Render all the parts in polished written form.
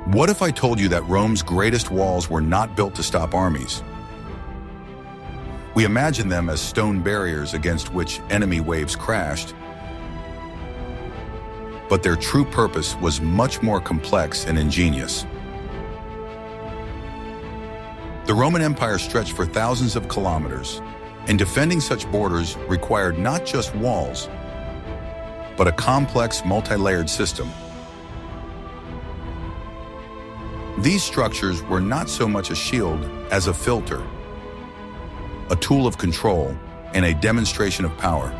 What if I told you that Rome's greatest walls were not built to stop armies? We imagine them as stone barriers against which enemy waves crashed, but their true purpose was much more complex and ingenious. The Roman Empire stretched for thousands of kilometers, and defending such borders required not just walls, but a complex, multi-layered system. These structures were not so much a shield as a filter, a tool of control, and a demonstration of power.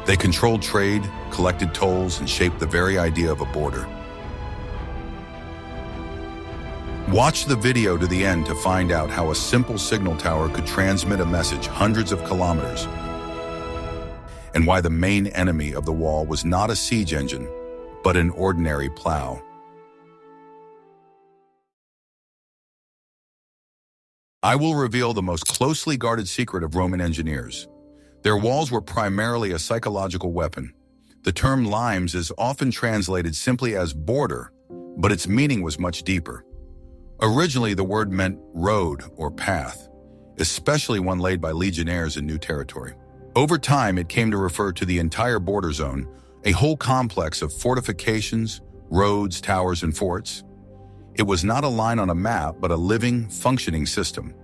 They controlled trade, collected tolls, and shaped the very idea of a border. Watch the video to the end to find out how a simple signal tower could transmit a message hundreds of kilometers, and why the main enemy of the wall was not a siege engine, but an ordinary plow. I will reveal the most closely guarded secret of Roman engineers. Their walls were primarily a psychological weapon. The term limes is often translated simply as border, but its meaning was much deeper. Originally, the word meant road or path, especially one laid by legionnaires in new territory. Over time, it came to refer to the entire border zone, a whole complex of fortifications, roads, towers, and forts. It was not a line on a map, but a living, functioning system.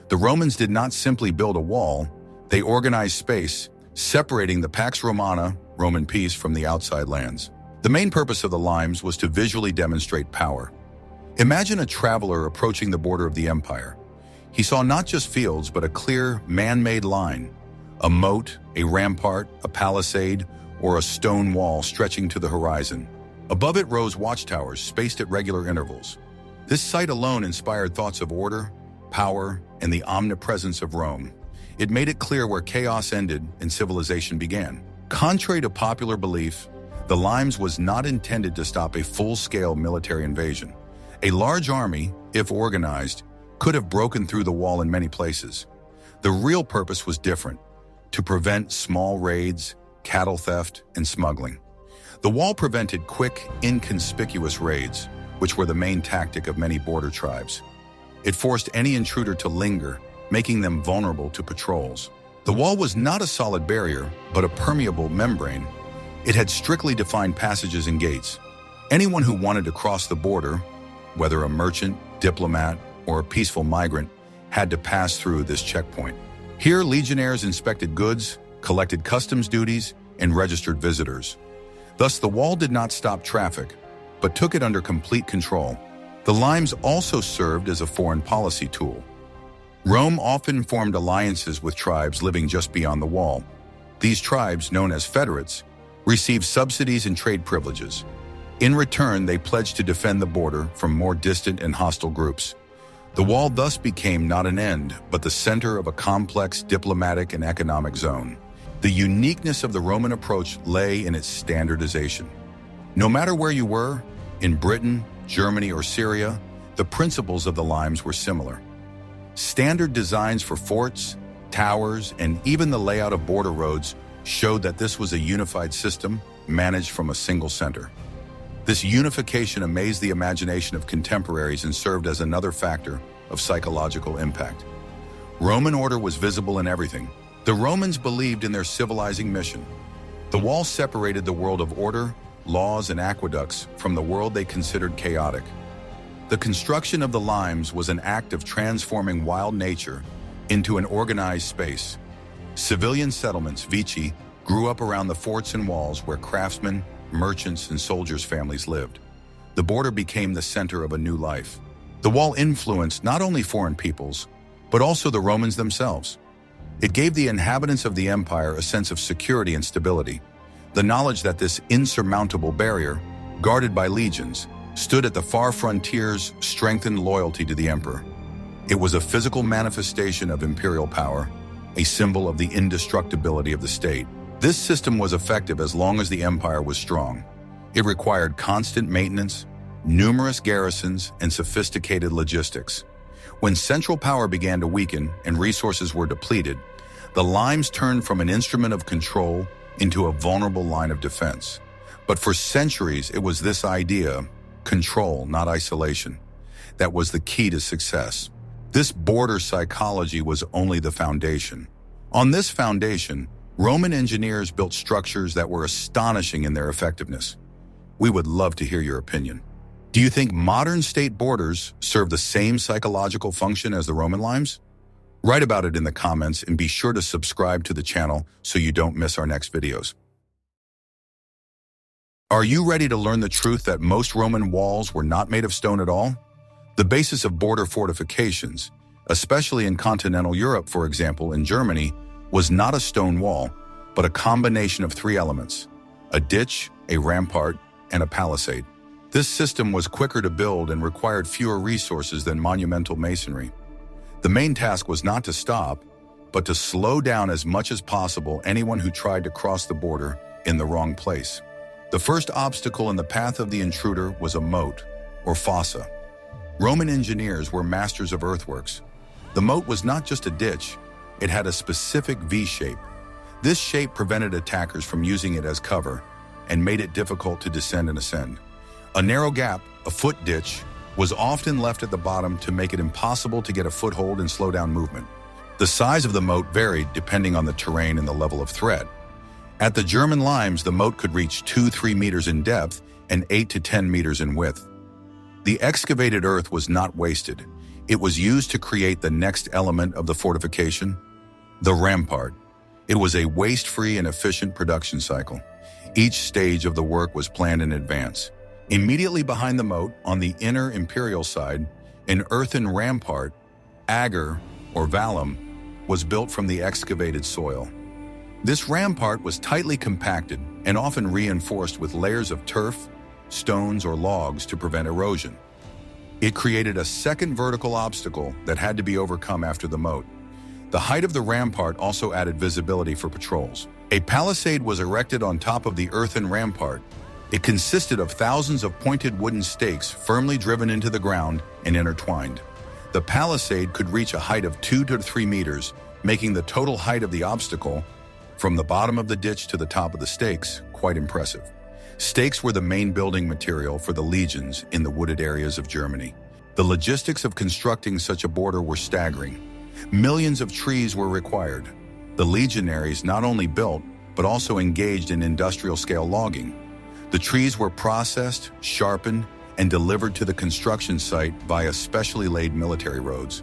The Romans did not simply build a wall, they organized space, separating the Pax Romana, Roman peace, from the outside lands. The main purpose of the limes was to visually demonstrate power. Imagine a traveler approaching the border of the empire. He saw not just fields, but a clear, man-made line, a moat, a rampart, a palisade, or a stone wall stretching to the horizon. Above it rose watchtowers spaced at regular intervals. This sight alone inspired thoughts of order, power, and the omnipresence of Rome. It made it clear where chaos ended and civilization began. Contrary to popular belief, the limes was not intended to stop a full-scale military invasion. A large army, if organized, could have broken through the wall in many places. The real purpose was different: to prevent small raids, cattle theft, and smuggling. The wall prevented quick, inconspicuous raids, which were the main tactic of many border tribes. It forced any intruder to linger, making them vulnerable to patrols. The wall was not a solid barrier, but a permeable membrane. It had strictly defined passages and gates. Anyone who wanted to cross the border, whether a merchant, diplomat, or a peaceful migrant, had to pass through this checkpoint. Here, legionnaires inspected goods, collected customs duties, and registered visitors. Thus, the wall did not stop traffic, but took it under complete control. The limes also served as a foreign policy tool. Rome often formed alliances with tribes living just beyond the wall. These tribes, known as federates, received subsidies and trade privileges. In return, they pledged to defend the border from more distant and hostile groups. The wall thus became not an end, but the center of a complex diplomatic and economic zone. The uniqueness of the Roman approach lay in its standardization. No matter where you were, in Britain, Germany, or Syria, the principles of the limes were similar. Standard designs for forts, towers, and even the layout of border roads showed that this was a unified system managed from a single center. This unification amazed the imagination of contemporaries and served as another factor of psychological impact. Roman order was visible in everything. The Romans believed in their civilizing mission. The wall separated the world of order, laws, and aqueducts from the world they considered chaotic. The construction of the limes was an act of transforming wild nature into an organized space. Civilian settlements, vici, grew up around the forts and walls where craftsmen, merchants, and soldiers' families lived. The border became the center of a new life. The wall influenced not only foreign peoples, but also the Romans themselves. It gave the inhabitants of the empire a sense of security and stability. The knowledge that this insurmountable barrier, guarded by legions, stood at the far frontiers strengthened loyalty to the emperor. It was a physical manifestation of imperial power, a symbol of the indestructibility of the state. This system was effective as long as the empire was strong. It required constant maintenance, numerous garrisons, and sophisticated logistics. When central power began to weaken and resources were depleted, the limes turned from an instrument of control into a vulnerable line of defense. But for centuries, it was this idea, control, not isolation. That was the key to success. This border psychology was only the foundation. On this foundation, Roman engineers built structures that were astonishing in their effectiveness. We would love to hear your opinion. Do you think modern state borders serve the same psychological function as the Roman limes? Write about it in the comments and be sure to subscribe to the channel so you don't miss our next videos. Are you ready to learn the truth that most Roman walls were not made of stone at all? The basis of border fortifications, especially in continental Europe, for example, in Germany, was not a stone wall, but a combination of three elements: a ditch, a rampart, and a palisade. This system was quicker to build and required fewer resources than monumental masonry. The main task was not to stop, but to slow down as much as possible anyone who tried to cross the border in the wrong place. The first obstacle in the path of the intruder was a moat, or fossa. Roman engineers were masters of earthworks. The moat was not just a ditch, it had a specific V shape. This shape prevented attackers from using it as cover and made it difficult to descend and ascend. A narrow gap, a foot ditch, was often left at the bottom to make it impossible to get a foothold and slow down movement. The size of the moat varied depending on the terrain and the level of threat. At the German limes, the moat could reach 2-3 meters in depth and 8 to 10 meters in width. The excavated earth was not wasted. It was used to create the next element of the fortification, the rampart. It was a waste-free and efficient production cycle. Each stage of the work was planned in advance. Immediately behind the moat, on the inner imperial side, an earthen rampart, agger or vallum, was built from the excavated soil. This rampart was tightly compacted and often reinforced with layers of turf, stones, or logs to prevent erosion. It created a second vertical obstacle that had to be overcome after the moat. The height of the rampart also added visibility for patrols. A palisade was erected on top of the earthen rampart. It consisted of thousands of pointed wooden stakes firmly driven into the ground and intertwined. The palisade could reach a height of 2 to 3 meters, making the total height of the obstacle, from the bottom of the ditch to the top of the stakes, quite impressive. Stakes were the main building material for the legions in the wooded areas of Germany. The logistics of constructing such a border were staggering. Millions of trees were required. The legionaries not only built, but also engaged in industrial-scale logging. The trees were processed, sharpened, and delivered to the construction site via specially laid military roads.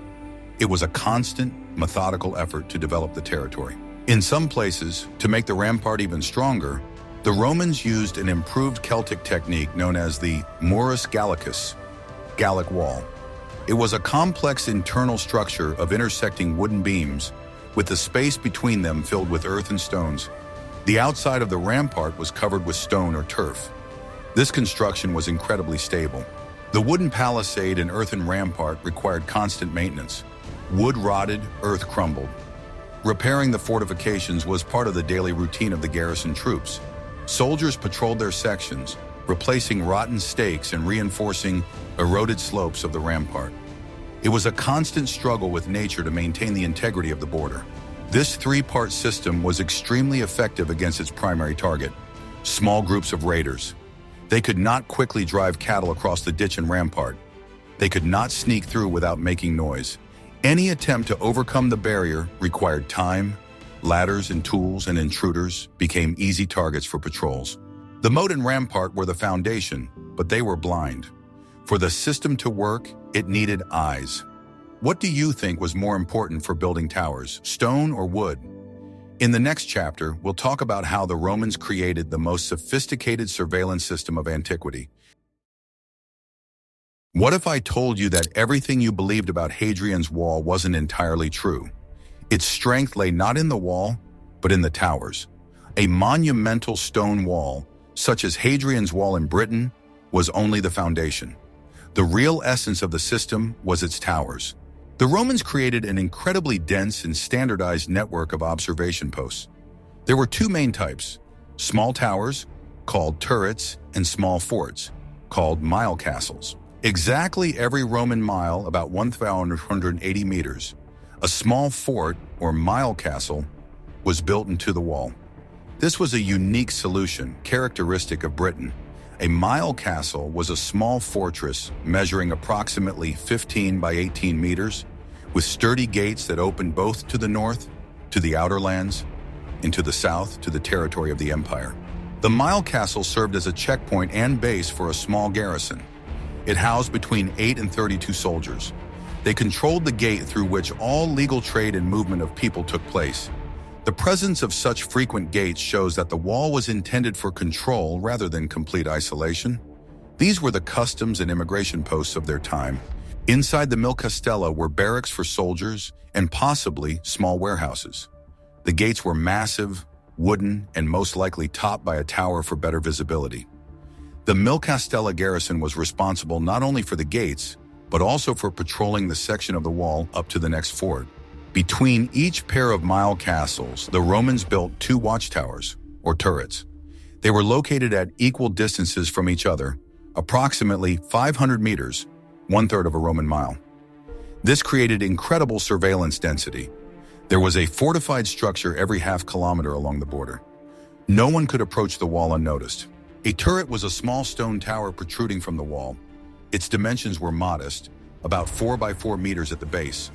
It was a constant, methodical effort to develop the territory. In some places, to make the rampart even stronger, the Romans used an improved Celtic technique known as the Murus Gallicus, Gallic wall. It was a complex internal structure of intersecting wooden beams, with the space between them filled with earth and stones. The outside of the rampart was covered with stone or turf. This construction was incredibly stable. The wooden palisade and earthen rampart required constant maintenance. Wood rotted, earth crumbled. Repairing the fortifications was part of the daily routine of the garrison troops. Soldiers patrolled their sections, replacing rotten stakes and reinforcing eroded slopes of the rampart. It was a constant struggle with nature to maintain the integrity of the border. This three-part system was extremely effective against its primary target, small groups of raiders. They could not quickly drive cattle across the ditch and rampart. They could not sneak through without making noise. Any attempt to overcome the barrier required time. Ladders and tools and intruders became easy targets for patrols. The moat and rampart were the foundation, but they were blind. For the system to work, it needed eyes. What do you think was more important for building towers, stone or wood? In the next chapter, we'll talk about how the Romans created the most sophisticated surveillance system of antiquity. What if I told you that everything you believed about Hadrian's wall wasn't entirely true? Its strength lay not in the wall, but in the towers. A monumental stone wall, such as Hadrian's wall in Britain, was only the foundation. The real essence of the system was its towers. The Romans created an incredibly dense and standardized network of observation posts. There were two main types: small towers, called turrets, and small forts, called mile castles. Exactly every Roman mile, about 1,180 meters, a small fort, or mile castle, was built into the wall. This was a unique solution, characteristic of Britain. A mile castle was a small fortress measuring approximately 15 by 18 meters, with sturdy gates that opened both to the north, to the outer lands, and to the south, to the territory of the empire. The mile castle served as a checkpoint and base for a small garrison. It housed between 8 and 32 soldiers. They controlled the gate through which all legal trade and movement of people took place. The presence of such frequent gates shows that the wall was intended for control rather than complete isolation. These were the customs and immigration posts of their time. Inside the Mil Castella were barracks for soldiers and possibly small warehouses. The gates were massive, wooden, and most likely topped by a tower for better visibility. The Mil Castella garrison was responsible not only for the gates, but also for patrolling the section of the wall up to the next fort. Between each pair of mile castles, the Romans built 2 watchtowers, or turrets. They were located at equal distances from each other, approximately 500 meters, 1/3 of a Roman mile. This created incredible surveillance density. There was a fortified structure every half kilometer along the border. No one could approach the wall unnoticed. A turret was a small stone tower protruding from the wall. Its dimensions were modest, about 4 by 4 meters at the base.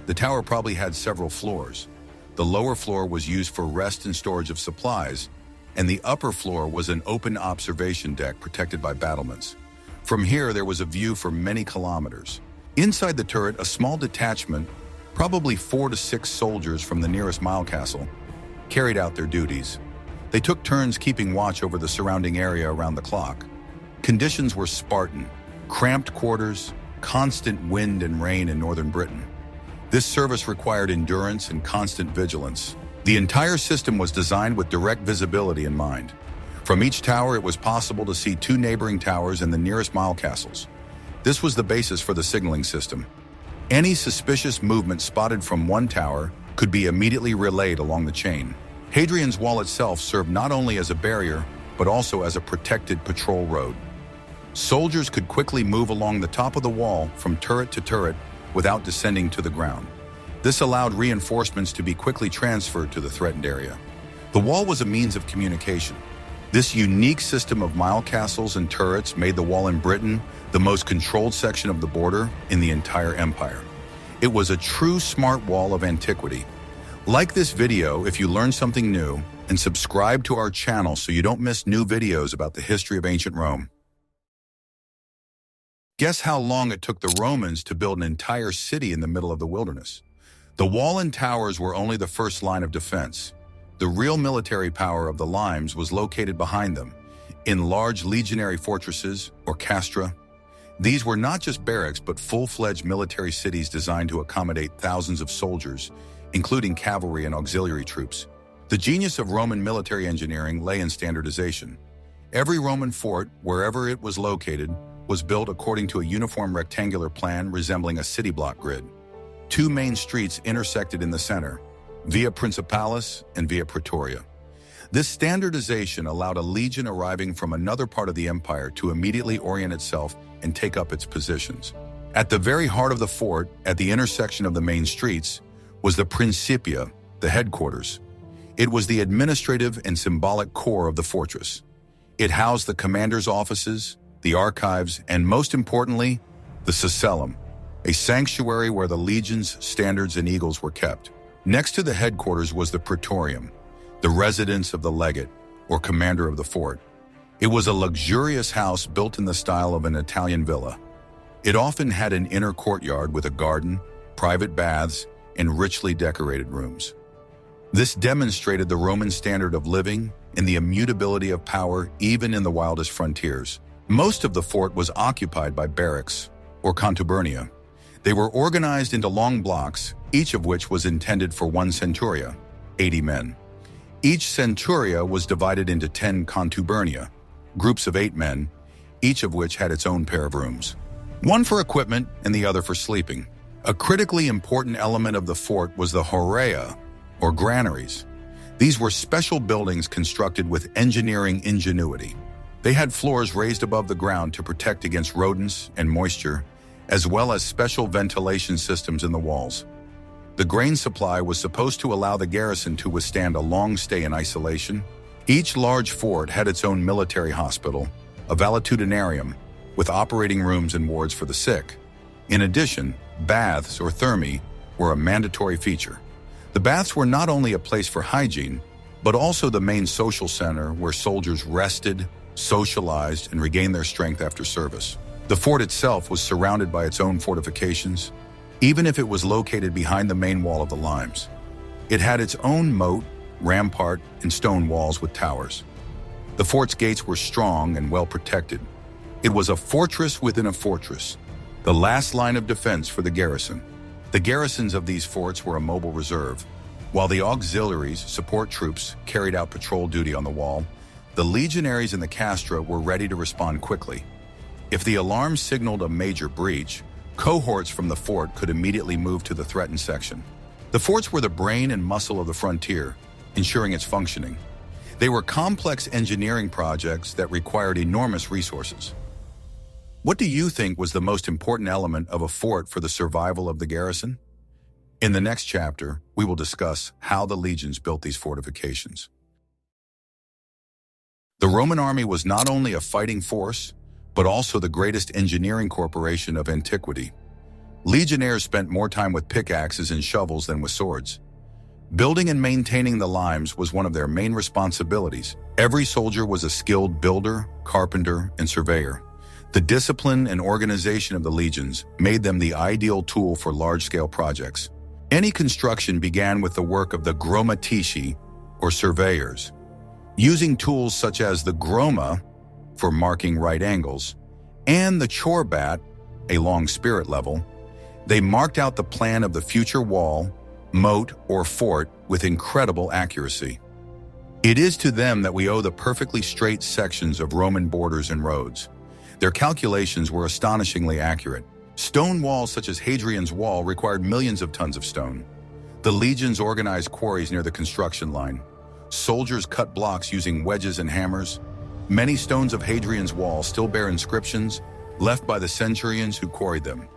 The tower probably had several floors. The lower floor was used for rest and storage of supplies, and the upper floor was an open observation deck protected by battlements. From here, there was a view for many kilometers. Inside the turret, a small detachment, probably 4 to 6 soldiers from the nearest mile castle, carried out their duties. They took turns keeping watch over the surrounding area around the clock. Conditions were Spartan, cramped quarters, constant wind and rain in northern Britain. This service required endurance and constant vigilance. The entire system was designed with direct visibility in mind. From each tower, it was possible to see 2 neighboring towers and the nearest mile castles. This was the basis for the signaling system. Any suspicious movement spotted from one tower could be immediately relayed along the chain. Hadrian's wall itself served not only as a barrier, but also as a protected patrol road. Soldiers could quickly move along the top of the wall from turret to turret without descending to the ground. This allowed reinforcements to be quickly transferred to the threatened area. The wall was a means of communication. This unique system of mile castles and turrets made the wall in Britain the most controlled section of the border in the entire empire. It was a true smart wall of antiquity. Like this video if you learned something new, and subscribe to our channel so you don't miss new videos about the history of ancient Rome. Guess how long it took the Romans to build an entire city in the middle of the wilderness? The wall and towers were only the first line of defense. The real military power of the limes was located behind them, in large legionary fortresses, or castra. These were not just barracks, but full-fledged military cities designed to accommodate thousands of soldiers, including cavalry and auxiliary troops. The genius of Roman military engineering lay in standardization. Every Roman fort, wherever it was located, was built according to a uniform rectangular plan resembling a city block grid. 2 main streets intersected in the center, Via Principalis and Via Praetoria. This standardization allowed a legion arriving from another part of the empire to immediately orient itself and take up its positions. At the very heart of the fort, at the intersection of the main streets, was the Principia, the headquarters. It was the administrative and symbolic core of the fortress. It housed the commander's offices, the archives, and most importantly, the Castellum, a sanctuary where the legions, standards, and eagles were kept. Next to the headquarters was the Praetorium, the residence of the legate, or commander of the fort. It was a luxurious house built in the style of an Italian villa. It often had an inner courtyard with a garden, private baths, and richly decorated rooms. This demonstrated the Roman standard of living and the immutability of power even in the wildest frontiers. Most of the fort was occupied by barracks, or contubernia. They were organized into long blocks, each of which was intended for 1 centuria, 80 men. Each centuria was divided into 10 contubernia, groups of 8 men, each of which had its own pair of rooms. One for equipment and the other for sleeping. A critically important element of the fort was the horea, or granaries. These were special buildings constructed with engineering ingenuity. They had floors raised above the ground to protect against rodents and moisture, as well as special ventilation systems in the walls. The grain supply was supposed to allow the garrison to withstand a long stay in isolation. Each large fort had its own military hospital, a valetudinarium, with operating rooms and wards for the sick. In addition, baths or thermae were a mandatory feature. The baths were not only a place for hygiene, but also the main social center where soldiers rested, socialized, and regained their strength after service. The fort itself was surrounded by its own fortifications, even if it was located behind the main wall of the limes. It had its own moat, rampart, and stone walls with towers. The fort's gates were strong and well protected. It was a fortress within a fortress, the last line of defense for the garrison. The garrisons of these forts were a mobile reserve. While the auxiliaries, support troops, carried out patrol duty on the wall, the legionaries in the castra were ready to respond quickly. If the alarm signaled a major breach, cohorts from the fort could immediately move to the threatened section. The forts were the brain and muscle of the frontier, ensuring its functioning. They were complex engineering projects that required enormous resources. What do you think was the most important element of a fort for the survival of the garrison? In the next chapter, we will discuss how the legions built these fortifications. The Roman army was not only a fighting force, but also the greatest engineering corporation of antiquity. Legionnaires spent more time with pickaxes and shovels than with swords. Building and maintaining the limes was one of their main responsibilities. Every soldier was a skilled builder, carpenter, and surveyor. The discipline and organization of the legions made them the ideal tool for large-scale projects. Any construction began with the work of the grommatici, or surveyors. Using tools such as the groma, for marking right angles, and the chorbat, a long spirit level, they marked out the plan of the future wall, moat, or fort with incredible accuracy. It is to them that we owe the perfectly straight sections of Roman borders and roads. Their calculations were astonishingly accurate. Stone walls such as Hadrian's wall required millions of tons of stone. The legions organized quarries near the construction line. Soldiers cut blocks using wedges and hammers. Many stones of Hadrian's wall still bear inscriptions left by the centurions who quarried them.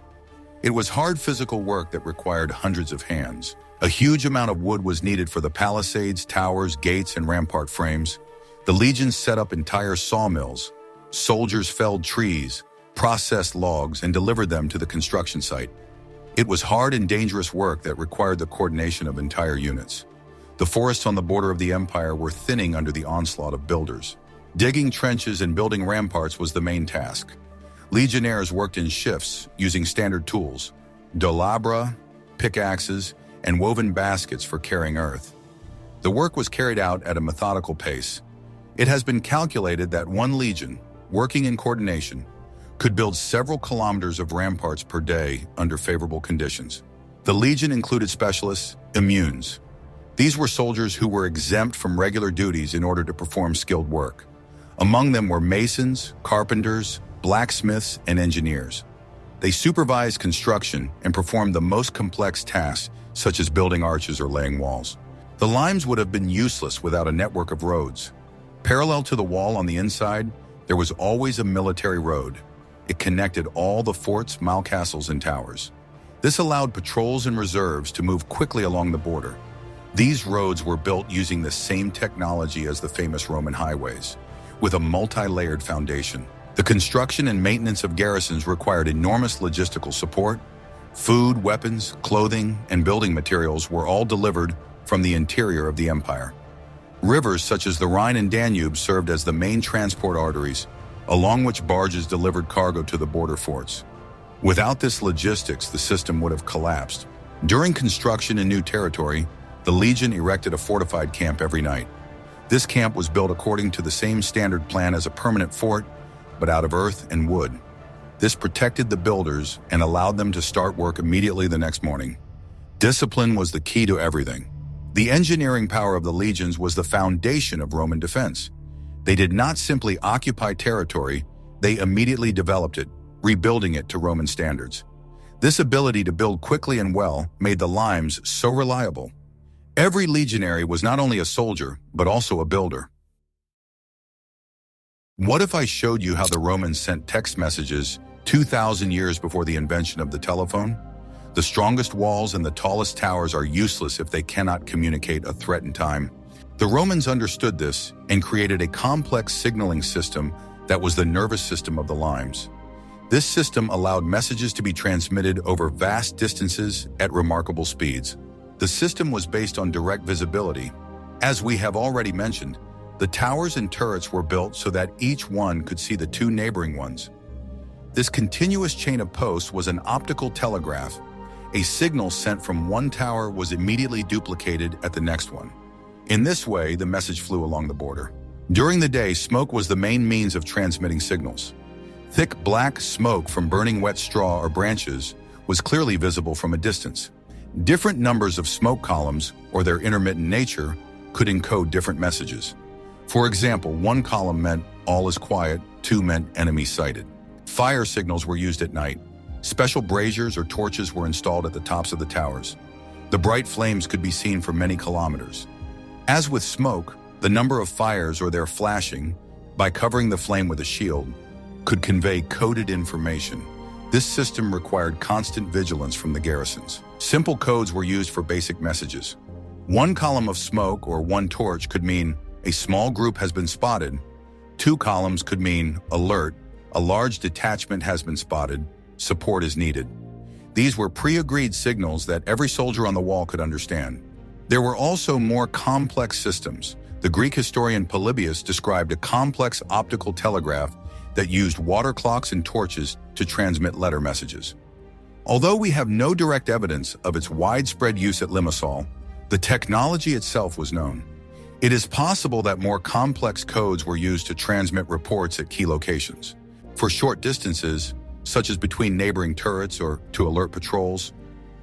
It was hard physical work that required hundreds of hands. A huge amount of wood was needed for the palisades, towers, gates, and rampart frames. The legions set up entire sawmills. Soldiers felled trees, processed logs, and delivered them to the construction site. It was hard and dangerous work that required the coordination of entire units. The forests on the border of the empire were thinning under the onslaught of builders. Digging trenches and building ramparts was the main task. Legionnaires worked in shifts using standard tools, dolabra, pickaxes, and woven baskets for carrying earth. The work was carried out at a methodical pace. It has been calculated that one legion, working in coordination, could build several kilometers of ramparts per day under favorable conditions. The legion included specialists, immunes. These were soldiers who were exempt from regular duties in order to perform skilled work. Among them were masons, carpenters, blacksmiths, and engineers. They supervised construction and performed the most complex tasks, such as building arches or laying walls. The limes would have been useless without a network of roads. Parallel to the wall on the inside, there was always a military road. It connected all the forts, mountcastles, and towers. This allowed patrols and reserves to move quickly along the border. These roads were built using the same technology as the famous Roman highways, with a multi-layered foundation. The construction and maintenance of garrisons required enormous logistical support. Food, weapons, clothing, and building materials were all delivered from the interior of the empire. Rivers such as the Rhine and Danube served as the main transport arteries, along which barges delivered cargo to the border forts. Without this logistics, the system would have collapsed. During construction in new territory, the legion erected a fortified camp every night. This camp was built according to the same standard plan as a permanent fort, but out of earth and wood. This protected the builders and allowed them to start work immediately the next morning. Discipline was the key to everything. The engineering power of the legions was the foundation of Roman defense. They did not simply occupy territory, they immediately developed it, rebuilding it to Roman standards. This ability to build quickly and well made the limes so reliable. Every legionary was not only a soldier, but also a builder. What if I showed you how the Romans sent text messages 2,000 years before the invention of the telephone? The strongest walls and the tallest towers are useless if they cannot communicate a threat in time. The Romans understood this and created a complex signaling system that was the nervous system of the limes. This system allowed messages to be transmitted over vast distances at remarkable speeds. The system was based on direct visibility. As we have already mentioned, the towers and turrets were built so that each one could see the two neighboring ones. This continuous chain of posts was an optical telegraph. A signal sent from one tower was immediately duplicated at the next one. In this way, the message flew along the border. During the day, smoke was the main means of transmitting signals. Thick black smoke from burning wet straw or branches was clearly visible from a distance. Different numbers of smoke columns, or their intermittent nature, could encode different messages. For example, one column meant all is quiet, two meant enemy sighted. Fire signals were used at night. Special braziers or torches were installed at the tops of the towers. The bright flames could be seen for many kilometers. As with smoke, the number of fires or their flashing, by covering the flame with a shield, could convey coded information. This system required constant vigilance from the garrisons. Simple codes were used for basic messages. One column of smoke or one torch could mean a small group has been spotted. Two columns could mean alert, a large detachment has been spotted, support is needed. These were pre-agreed signals that every soldier on the wall could understand. There were also more complex systems. The Greek historian Polybius described a complex optical telegraph that used water clocks and torches to transmit letter messages. Although we have no direct evidence of its widespread use at Limassol, the technology itself was known. It is possible that more complex codes were used to transmit reports at key locations. For short distances, such as between neighboring turrets or to alert patrols,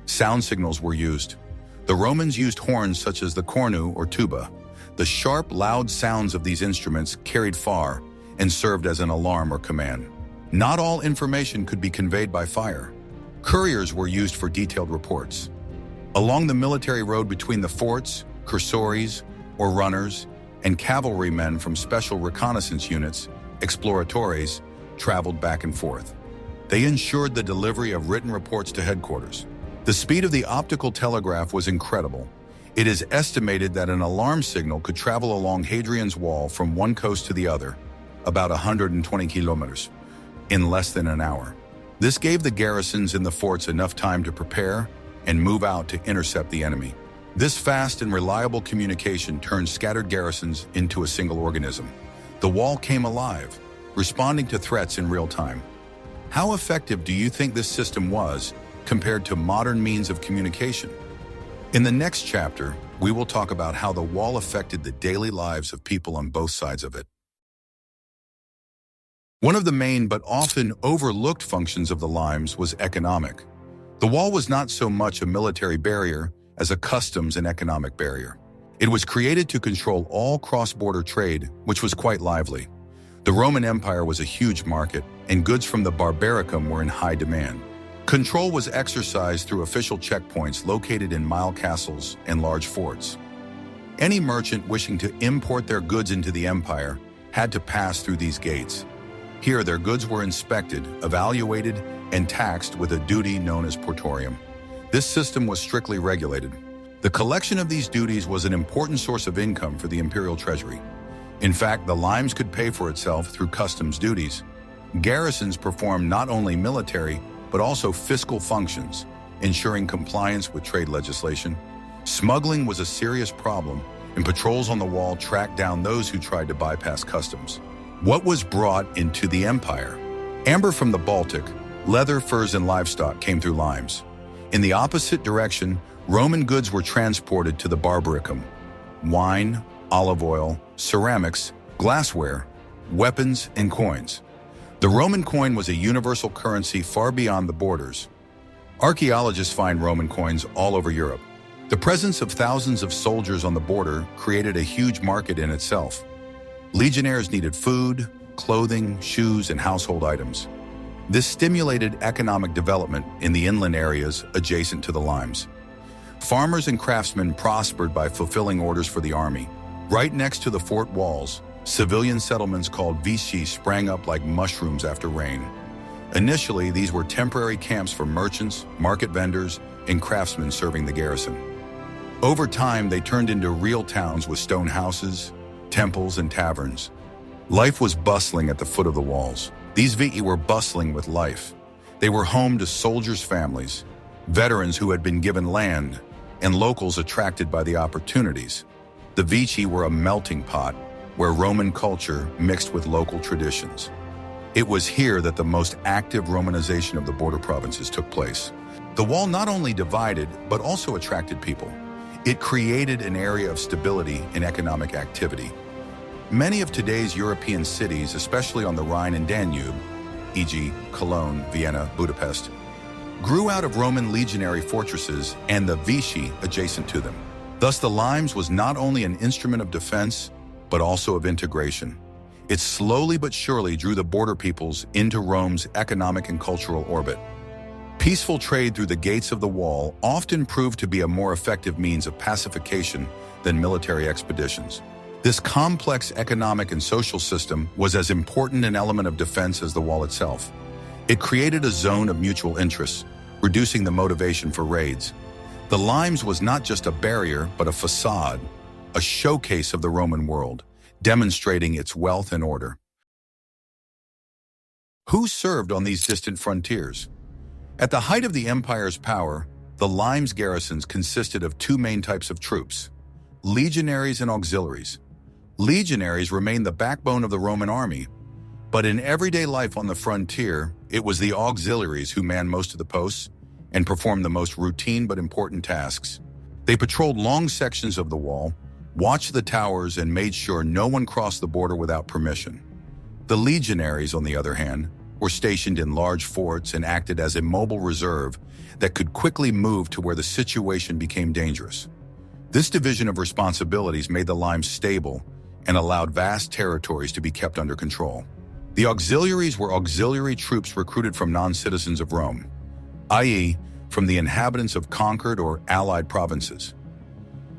sound signals were used. The Romans used horns such as the cornu or tuba. The sharp, loud sounds of these instruments carried far and served as an alarm or command. Not all information could be conveyed by fire. Couriers were used for detailed reports. Along the military road between the forts, cursores, or runners, and cavalrymen from special reconnaissance units, exploratores, traveled back and forth. They ensured the delivery of written reports to headquarters. The speed of the optical telegraph was incredible. It is estimated that an alarm signal could travel along Hadrian's wall from one coast to the other, about 120 kilometers, in less than an hour. This gave the garrisons in the forts enough time to prepare and move out to intercept the enemy. This fast and reliable communication turned scattered garrisons into a single organism. The wall came alive, responding to threats in real time. How effective do you think this system was compared to modern means of communication? In the next chapter, we will talk about how the wall affected the daily lives of people on both sides of it. One of the main but often overlooked functions of the limes was economic. The wall was not so much a military barrier as a customs and economic barrier. It was created to control all cross-border trade, which was quite lively. The Roman Empire was a huge market, and goods from the Barbaricum were in high demand. Control was exercised through official checkpoints located in mile castles and large forts. Any merchant wishing to import their goods into the empire had to pass through these gates. Here, their goods were inspected, evaluated, and taxed with a duty known as portorium. This system was strictly regulated. The collection of these duties was an important source of income for the imperial treasury. In fact, the limes could pay for itself through customs duties. Garrisons performed not only military, but also fiscal functions, ensuring compliance with trade legislation. Smuggling was a serious problem, and patrols on the wall tracked down those who tried to bypass customs. What was brought into the empire? Amber from the Baltic, leather, furs, and livestock came through limes. In the opposite direction, Roman goods were transported to the Barbaricum. Wine, olive oil, ceramics, glassware, weapons, and coins. The Roman coin was a universal currency far beyond the borders. Archaeologists find Roman coins all over Europe. The presence of thousands of soldiers on the border created a huge market in itself. Legionnaires needed food, clothing, shoes, and household items. This stimulated economic development in the inland areas adjacent to the limes. Farmers and craftsmen prospered by fulfilling orders for the army. Right next to the fort walls, civilian settlements called vici sprang up like mushrooms after rain. Initially, these were temporary camps for merchants, market vendors, and craftsmen serving the garrison. Over time, they turned into real towns with stone houses, temples, and taverns. Life was bustling at the foot of the walls. These Vitae were bustling with life. They were home to soldiers' families, veterans who had been given land, and locals attracted by the opportunities. The Vitae were a melting pot where Roman culture mixed with local traditions. It was here that the most active Romanization of the border provinces took place. The wall not only divided, but also attracted people. It created an area of stability in economic activity. Many of today's European cities, especially on the Rhine and Danube, e.g. Cologne, Vienna, Budapest, grew out of Roman legionary fortresses and the Vichy adjacent to them. Thus, the limes was not only an instrument of defense, but also of integration. It slowly but surely drew the border peoples into Rome's economic and cultural orbit. Peaceful trade through the gates of the wall often proved to be a more effective means of pacification than military expeditions. This complex economic and social system was as important an element of defense as the wall itself. It created a zone of mutual interest, reducing the motivation for raids. The limes was not just a barrier, but a facade, a showcase of the Roman world, demonstrating its wealth and order. Who served on these distant frontiers? At the height of the empire's power, the limes garrisons consisted of two main types of troops: legionaries and auxiliaries. Legionaries remained the backbone of the Roman army, but in everyday life on the frontier, it was the auxiliaries who manned most of the posts and performed the most routine but important tasks. They patrolled long sections of the wall, watched the towers, and made sure no one crossed the border without permission. The legionaries, on the other hand, were stationed in large forts and acted as a mobile reserve that could quickly move to where the situation became dangerous. This division of responsibilities made the limes stable and allowed vast territories to be kept under control. The auxiliaries were auxiliary troops recruited from non-citizens of Rome, i.e., from the inhabitants of conquered or allied provinces.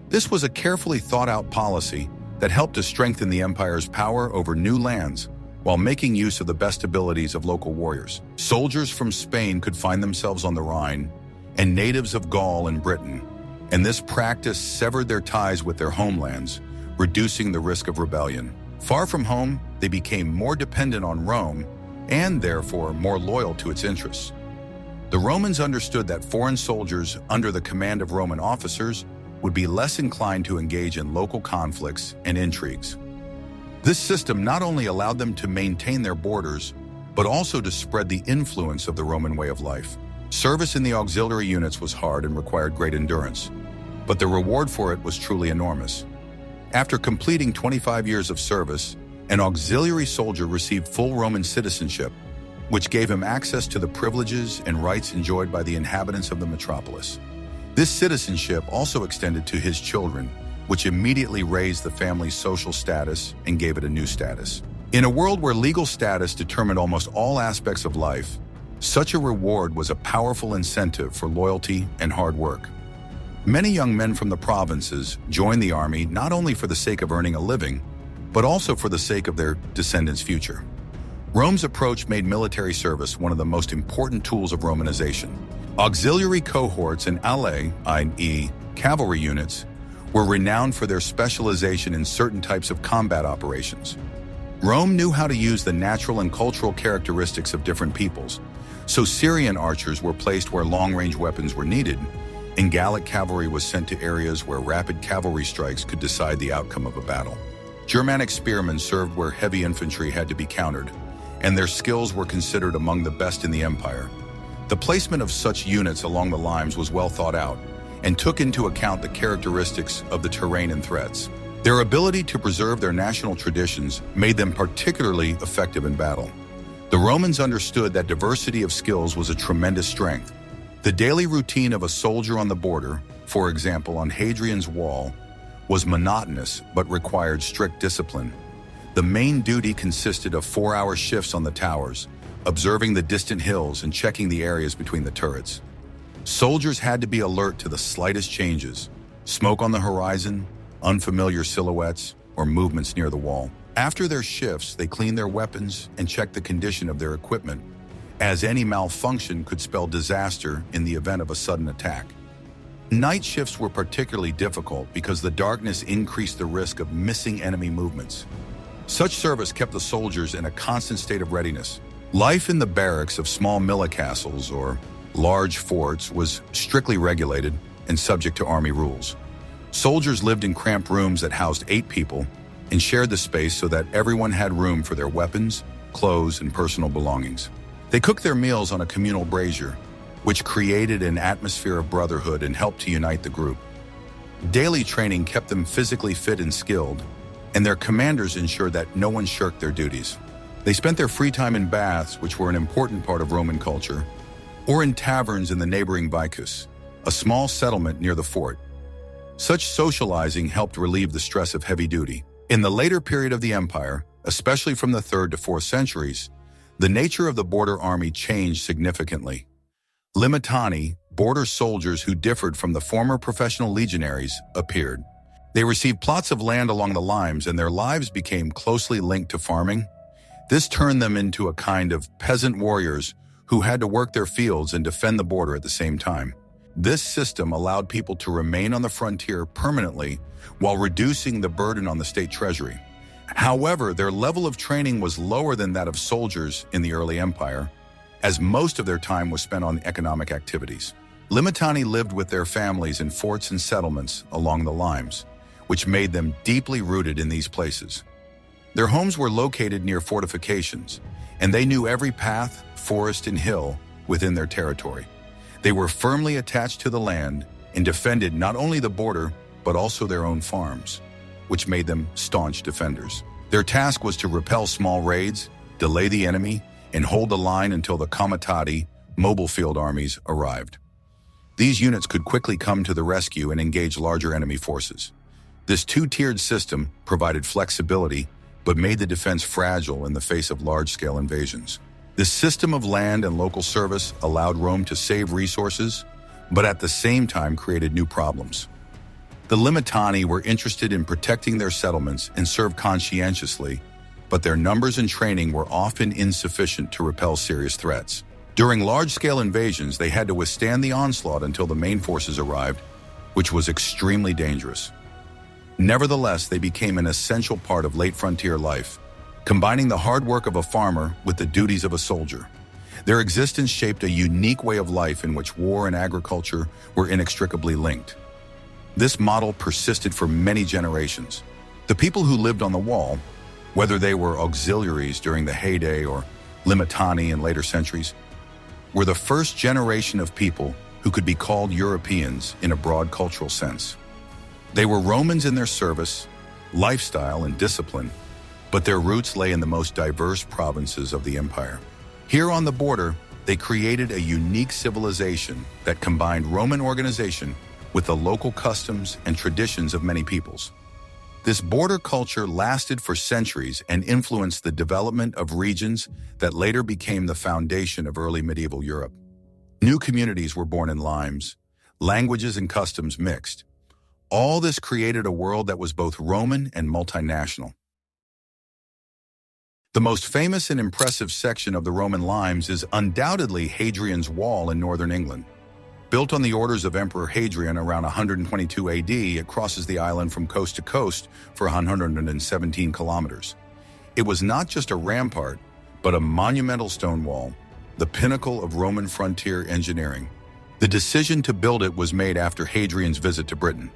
This was a carefully thought-out policy that helped to strengthen the empire's power over new lands while making use of the best abilities of local warriors. Soldiers from Spain could find themselves on the Rhine, and natives of Gaul and Britain, and this practice severed their ties with their homelands, reducing the risk of rebellion. Far from home, they became more dependent on Rome and therefore more loyal to its interests. The Romans understood that foreign soldiers under the command of Roman officers would be less inclined to engage in local conflicts and intrigues. This system not only allowed them to maintain their borders, but also to spread the influence of the Roman way of life. Service in the auxiliary units was hard and required great endurance, but the reward for it was truly enormous. After completing 25 years of service, an auxiliary soldier received full Roman citizenship, which gave him access to the privileges and rights enjoyed by the inhabitants of the metropolis. This citizenship also extended to his children, which immediately raised the family's social status and gave it a new status. In a world where legal status determined almost all aspects of life, such a reward was a powerful incentive for loyalty and hard work. Many young men from the provinces joined the army not only for the sake of earning a living, but also for the sake of their descendants' future. Rome's approach made military service one of the most important tools of Romanization. Auxiliary cohorts and alae, i.e., cavalry units, were renowned for their specialization in certain types of combat operations. Rome knew how to use the natural and cultural characteristics of different peoples, so Syrian archers were placed where long-range weapons were needed, and Gallic cavalry was sent to areas where rapid cavalry strikes could decide the outcome of a battle. Germanic spearmen served where heavy infantry had to be countered, and their skills were considered among the best in the empire. The placement of such units along the limes was well thought out and took into account the characteristics of the terrain and threats. Their ability to preserve their national traditions made them particularly effective in battle. The Romans understood that diversity of skills was a tremendous strength. The daily routine of a soldier on the border, for example on Hadrian's wall, was monotonous but required strict discipline. The main duty consisted of 4-hour shifts on the towers, observing the distant hills and checking the areas between the turrets. Soldiers had to be alert to the slightest changes: smoke on the horizon, unfamiliar silhouettes, or movements near the wall. After their shifts, they cleaned their weapons and checked the condition of their equipment, as any malfunction could spell disaster in the event of a sudden attack. Night shifts were particularly difficult because the darkness increased the risk of missing enemy movements. Such service kept the soldiers in a constant state of readiness. Life in the barracks of small millicastles or large forts was strictly regulated and subject to army rules. Soldiers lived in cramped rooms that housed 8 people and shared the space so that everyone had room for their weapons, clothes, and personal belongings. They cooked their meals on a communal brazier, which created an atmosphere of brotherhood and helped to unite the group. Daily training kept them physically fit and skilled, and their commanders ensured that no one shirked their duties. They spent their free time in baths, which were an important part of Roman culture, or in taverns in the neighboring Vicus, a small settlement near the fort. Such socializing helped relieve the stress of heavy duty. In the later period of the empire, especially from the 3rd to 4th centuries, the nature of the border army changed significantly. Limitani, border soldiers who differed from the former professional legionaries, appeared. They received plots of land along the limes, and their lives became closely linked to farming. This turned them into a kind of peasant warriors who had to work their fields and defend the border at the same time. This system allowed people to remain on the frontier permanently while reducing the burden on the state treasury. However, their level of training was lower than that of soldiers in the early empire, as most of their time was spent on economic activities. Limitani lived with their families in forts and settlements along the limes, which made them deeply rooted in these places. Their homes were located near fortifications, and they knew every path, forest, and hill within their territory. They were firmly attached to the land and defended not only the border, but also their own farms, which made them staunch defenders. Their task was to repel small raids, delay the enemy, and hold the line until the comitati, mobile field armies, arrived. These units could quickly come to the rescue and engage larger enemy forces. This two-tiered system provided flexibility, but made the defense fragile in the face of large-scale invasions. This system of land and local service allowed Rome to save resources, but at the same time created new problems. The Limitani were interested in protecting their settlements and served conscientiously, but their numbers and training were often insufficient to repel serious threats. During large-scale invasions, they had to withstand the onslaught until the main forces arrived, which was extremely dangerous. Nevertheless, they became an essential part of late frontier life, combining the hard work of a farmer with the duties of a soldier. Their existence shaped a unique way of life in which war and agriculture were inextricably linked. This model persisted for many generations. The people who lived on the wall, whether they were auxiliaries during the heyday or Limitani in later centuries, were the first generation of people who could be called Europeans in a broad cultural sense. They were Romans in their service, lifestyle, and discipline, but their roots lay in the most diverse provinces of the empire. Here on the border, they created a unique civilization that combined Roman organization with the local customs and traditions of many peoples. This border culture lasted for centuries and influenced the development of regions that later became the foundation of early medieval Europe. New communities were born in limes, languages and customs mixed. All this created a world that was both Roman and multinational. The most famous and impressive section of the Roman limes is undoubtedly Hadrian's Wall in northern England. Built on the orders of Emperor Hadrian around 122 AD, it crosses the island from coast to coast for 117 kilometers. It was not just a rampart, but a monumental stone wall, the pinnacle of Roman frontier engineering. The decision to build it was made after Hadrian's visit to Britain.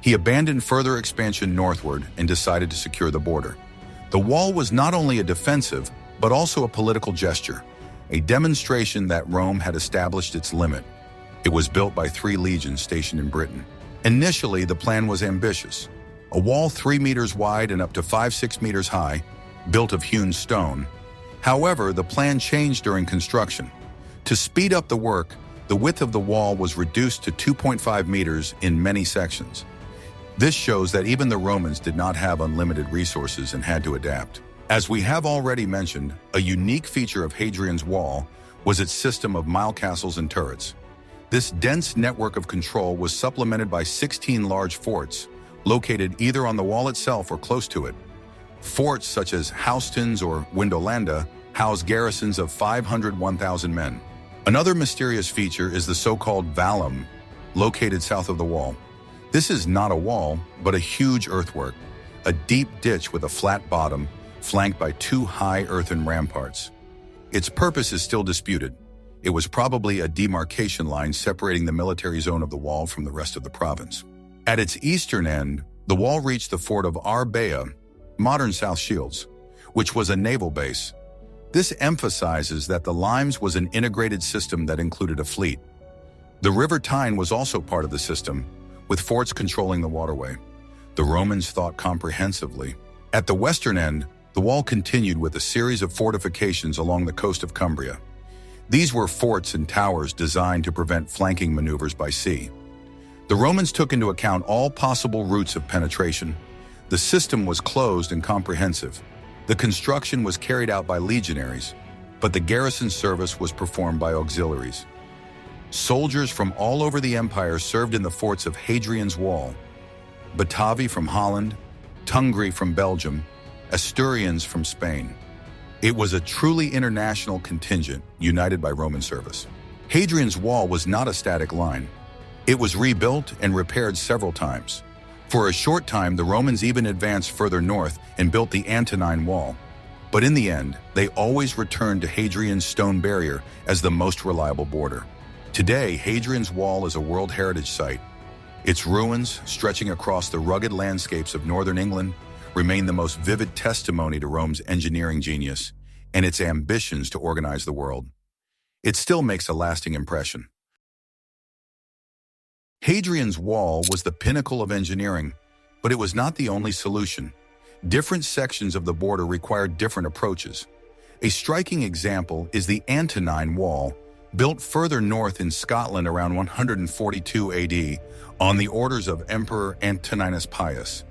He abandoned further expansion northward and decided to secure the border. The wall was not only a defensive, but also a political gesture, a demonstration that Rome had established its limit. It was built by 3 legions stationed in Britain. Initially, the plan was ambitious. A wall 3 meters wide and up to 5-6 meters high, built of hewn stone. However, the plan changed during construction. To speed up the work, the width of the wall was reduced to 2.5 meters in many sections. This shows that even the Romans did not have unlimited resources and had to adapt. As we have already mentioned, a unique feature of Hadrian's Wall was its system of mile castles and turrets. This dense network of control was supplemented by 16 large forts, located either on the wall itself or close to it. Forts such as Houstons or Windolanda housed garrisons of 1,000 men. Another mysterious feature is the so-called vallum, located south of the wall. This is not a wall, but a huge earthwork, a deep ditch with a flat bottom, flanked by two high earthen ramparts. Its purpose is still disputed. It was probably a demarcation line separating the military zone of the wall from the rest of the province. At its eastern end, the wall reached the fort of Arbea, modern South Shields, which was a naval base. This emphasizes that the Limes was an integrated system that included a fleet. The River Tyne was also part of the system, with forts controlling the waterway. The Romans thought comprehensively. At the western end, the wall continued with a series of fortifications along the coast of Cumbria. These were forts and towers designed to prevent flanking maneuvers by sea. The Romans took into account all possible routes of penetration. The system was closed and comprehensive. The construction was carried out by legionaries, but the garrison service was performed by auxiliaries. Soldiers from all over the empire served in the forts of Hadrian's Wall, Batavi from Holland, Tungri from Belgium, Asturians from Spain. It was a truly international contingent united by Roman service. Hadrian's Wall was not a static line. It was rebuilt and repaired several times. For a short time, the Romans even advanced further north and built the Antonine Wall. But in the end, they always returned to Hadrian's stone barrier as the most reliable border. Today, Hadrian's Wall is a World Heritage Site. Its ruins, stretching across the rugged landscapes of northern England, remain the most vivid testimony to Rome's engineering genius and its ambitions to organize the world. It still makes a lasting impression. Hadrian's Wall was the pinnacle of engineering, but it was not the only solution. Different sections of the border required different approaches. A striking example is the Antonine Wall, built further north in Scotland around 142 AD on the orders of Emperor Antoninus Pius.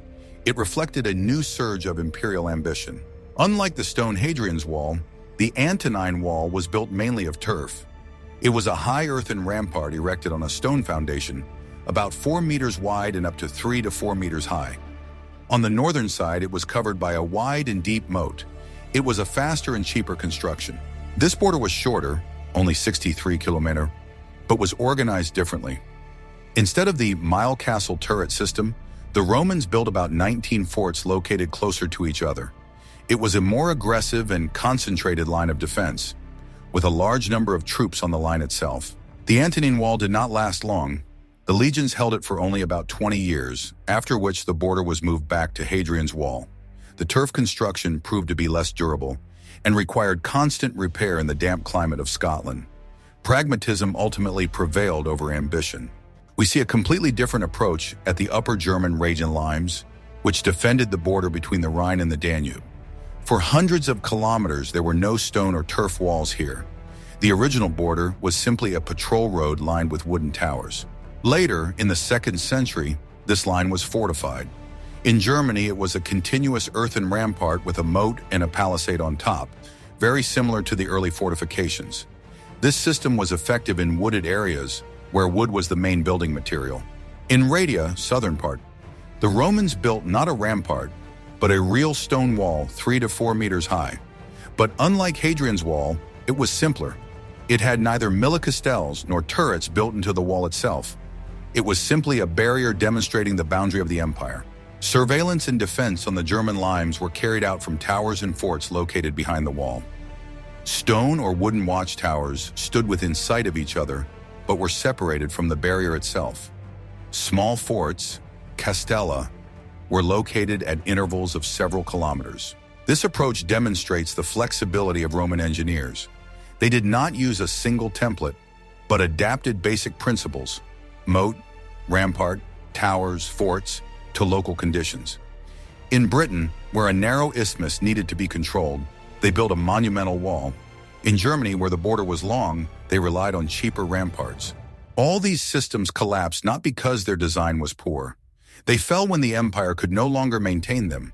It reflected a new surge of imperial ambition. Unlike the stone Hadrian's Wall, the Antonine Wall was built mainly of turf. It was a high earthen rampart erected on a stone foundation, about 4 meters wide and up to 3 to 4 meters high. On the northern side, it was covered by a wide and deep moat. It was a faster and cheaper construction. This border was shorter, only 63 kilometers, but was organized differently. Instead of the mile castle turret system, the Romans built about 19 forts located closer to each other. It was a more aggressive and concentrated line of defense, with a large number of troops on the line itself. The Antonine Wall did not last long. The legions held it for only about 20 years, after which the border was moved back to Hadrian's Wall. The turf construction proved to be less durable and required constant repair in the damp climate of Scotland. Pragmatism ultimately prevailed over ambition. We see a completely different approach at the Upper German region Limes, which defended the border between the Rhine and the Danube. For hundreds of kilometers, there were no stone or turf walls here. The original border was simply a patrol road lined with wooden towers. Later, in the 2nd century, this line was fortified. In Germany, it was a continuous earthen rampart with a moat and a palisade on top, very similar to the early fortifications. This system was effective in wooded areas, where wood was the main building material. In Raetia, southern part, the Romans built not a rampart, but a real stone wall 3 to 4 meters high. But unlike Hadrian's Wall, it was simpler. It had neither millicastels nor turrets built into the wall itself. It was simply a barrier demonstrating the boundary of the empire. Surveillance and defense on the German Limes were carried out from towers and forts located behind the wall. Stone or wooden watchtowers stood within sight of each other, but were separated from the barrier itself. Small forts, castella, were located at intervals of several kilometers. This approach demonstrates the flexibility of Roman engineers. They did not use a single template, but adapted basic principles, moat, rampart, towers, forts, to local conditions. In Britain, where a narrow isthmus needed to be controlled, they built a monumental wall. In Germany, where the border was long, they relied on cheaper ramparts. All these systems collapsed not because their design was poor. They fell when the empire could no longer maintain them.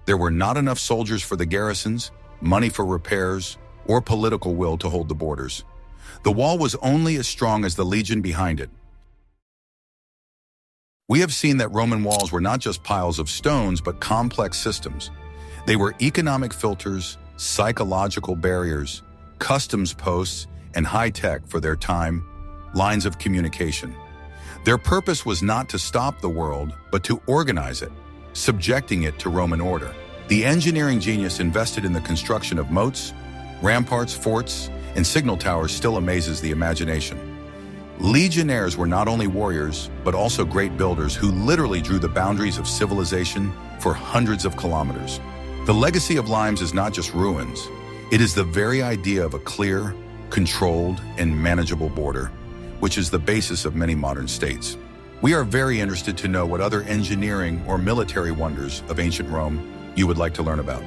There were not enough soldiers for the garrisons, money for repairs, or political will to hold the borders. The wall was only as strong as the legion behind it. We have seen that Roman walls were not just piles of stones, but complex systems. They were economic filters, psychological barriers, customs posts, and high-tech for their time, lines of communication. Their purpose was not to stop the world, but to organize it, subjecting it to Roman order. The engineering genius invested in the construction of moats, ramparts, forts, and signal towers still amazes the imagination. Legionnaires were not only warriors, but also great builders who literally drew the boundaries of civilization for hundreds of kilometers. The legacy of Limes is not just ruins. It is the very idea of a clear, controlled, and manageable border, which is the basis of many modern states. We are very interested to know what other engineering or military wonders of ancient Rome you would like to learn about.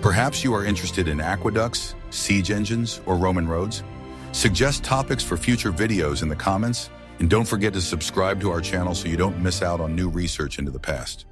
Perhaps you are interested in aqueducts, siege engines, or Roman roads? Suggest topics for future videos in the comments, and don't forget to subscribe to our channel so you don't miss out on new research into the past.